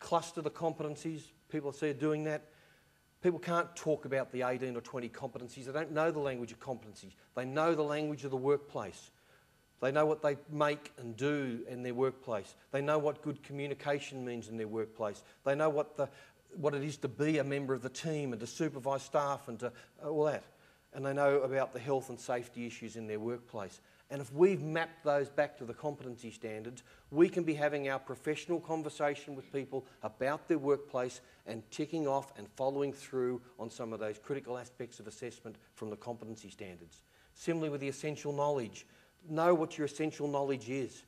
cluster the competencies. People I see are doing that. People can't talk about the 18 or 20 competencies. They don't know the language of competencies. They know the language of the workplace. They know what they make and do in their workplace. They know what good communication means in their workplace. They know what it is to be a member of the team and to supervise staff and to all that. And they know about the health and safety issues in their workplace. And if we've mapped those back to the competency standards, we can be having our professional conversation with people about their workplace and ticking off and following through on some of those critical aspects of assessment from the competency standards. Similarly with the essential knowledge. Know what your essential knowledge is.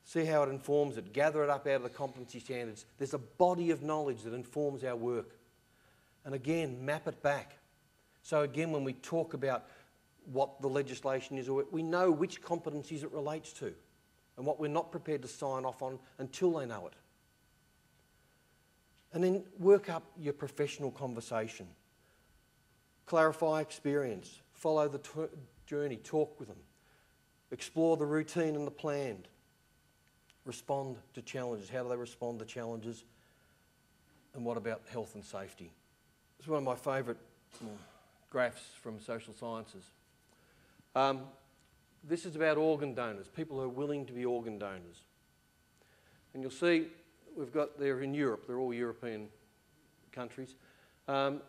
See how it informs it. Gather it up out of the competency standards. There's a body of knowledge that informs our work. And again, map it back. So again, when we talk about what the legislation is, we know which competencies it relates to and what we're not prepared to sign off on until they know it. And then work up your professional conversation. Clarify experience. Follow the journey. Talk with them. Explore the routine and the planned. Respond to challenges. How do they respond to challenges? And what about health and safety? It's one of my favourite graphs from social sciences. This is about organ donors, people who are willing to be organ donors. And you'll see we've got there in Europe, they're all European countries. On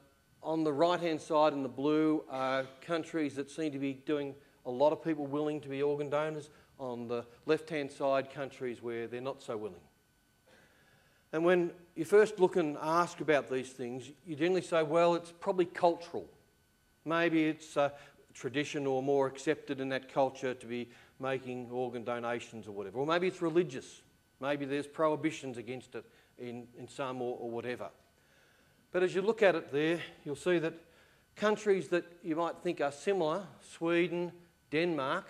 the right-hand side in the blue are countries that seem to be doing a lot of people willing to be organ donors. On the left-hand side, countries where they're not so willing. And when you first look and ask about these things, you generally say, well, it's probably cultural. Maybe it's tradition or more accepted in that culture to be making organ donations or whatever. Or maybe it's religious. Maybe there's prohibitions against it in some or whatever. But as you look at it there, you'll see that countries that you might think are similar, Sweden, Denmark,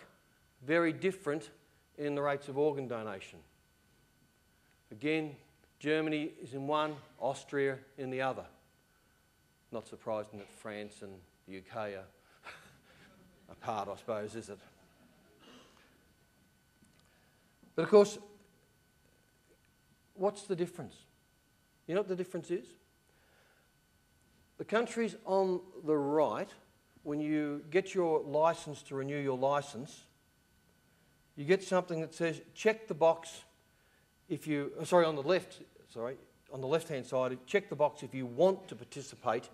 very different in the rates of organ donation. Again, Germany is in one, Austria in the other. Not surprising that France and the UK are apart, I suppose, is it? But of course, what's the difference? You know what the difference is? The countries on the right, when you get your licence to renew your licence, you get something that says, check the box if you, on the left-hand side, check the box if you want to participate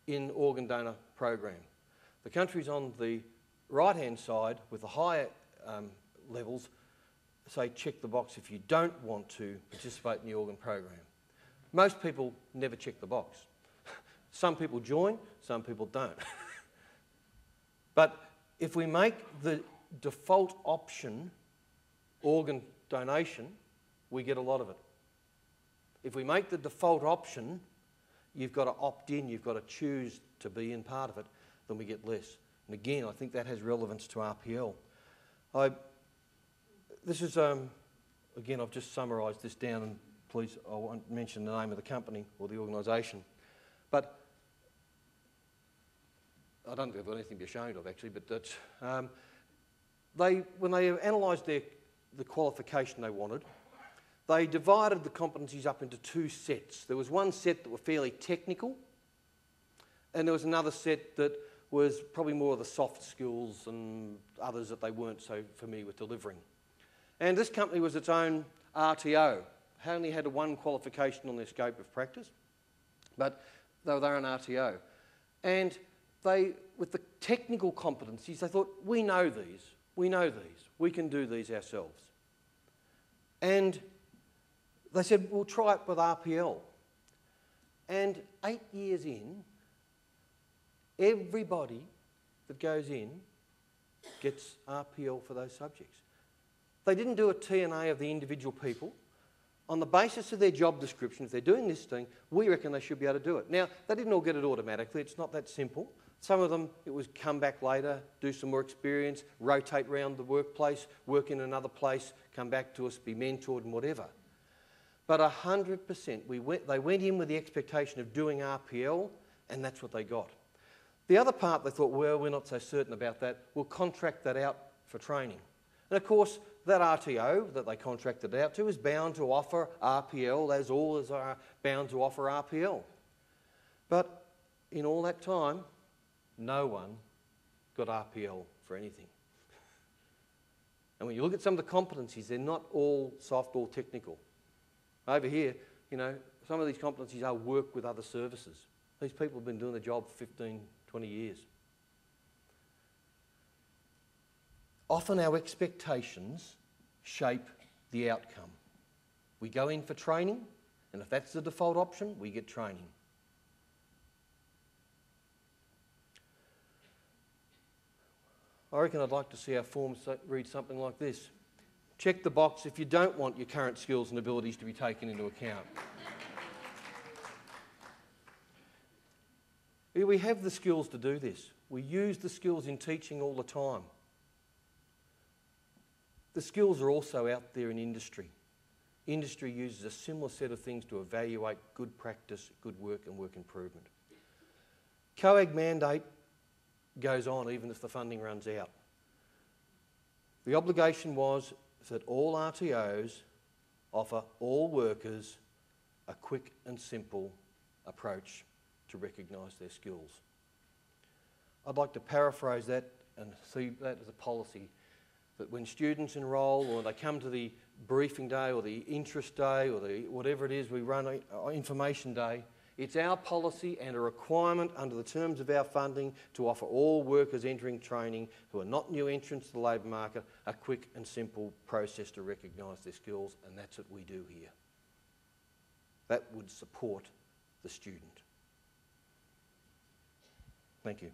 in organ donor program. The countries on the right-hand side with the higher levels say check the box if you don't want to participate in the organ program. Most people never check the box. Some people join, some people don't. But if we make the default option organ donation, we get a lot of it. If we make the default option, you've got to opt in, you've got to choose to be in part of it, then we get less. And again, I think that has relevance to RPL. This is, again, I've just summarised this down, and please, I won't mention the name of the company or the organisation. But I don't think they've got anything to be ashamed of, actually, but that's, when they analysed the qualification they wanted, they divided the competencies up into two sets. There was one set that were fairly technical, and there was another set that was probably more of the soft skills and others that they weren't so familiar with delivering. And this company was its own RTO. They only had one qualification on their scope of practice, but they were their own RTO. And they, with the technical competencies, they thought, we know these, we can do these ourselves. And they said, we'll try it with RPL. And 8 years in, everybody that goes in gets RPL for those subjects. They didn't do a TNA of the individual people. On the basis of their job description, if they're doing this thing, we reckon they should be able to do it. Now, they didn't all get it automatically. It's not that simple. Some of them, it was come back later, do some more experience, rotate around the workplace, work in another place, come back to us, be mentored and whatever. But 100%, they went in with the expectation of doing RPL, and that's what they got. The other part, they thought, well, we're not so certain about that. We'll contract that out for training. And of course, that RTO that they contracted out to is bound to offer RPL, as all are bound to offer RPL. But in all that time, no one got RPL for anything. And when you look at some of the competencies, they're not all soft or technical. Over here, you know, some of these competencies are work with other services. These people have been doing the job for 15, 20 years. Often our expectations shape the outcome. We go in for training, and if that's the default option, we get training. I reckon I'd like to see our forms read something like this. Check the box if you don't want your current skills and abilities to be taken into account. We have the skills to do this. We use the skills in teaching all the time. The skills are also out there in industry. Industry uses a similar set of things to evaluate good practice, good work and work improvement. COAG mandate goes on even if the funding runs out. The obligation was that all RTOs offer all workers a quick and simple approach to recognise their skills. I'd like to paraphrase that and see that as a policy, that when students enrol or they come to the briefing day or the interest day or the whatever it is we run, information day, it's our policy and a requirement under the terms of our funding to offer all workers entering training who are not new entrants to the labour market a quick and simple process to recognise their skills, and that's what we do here. That would support the student. Thank you.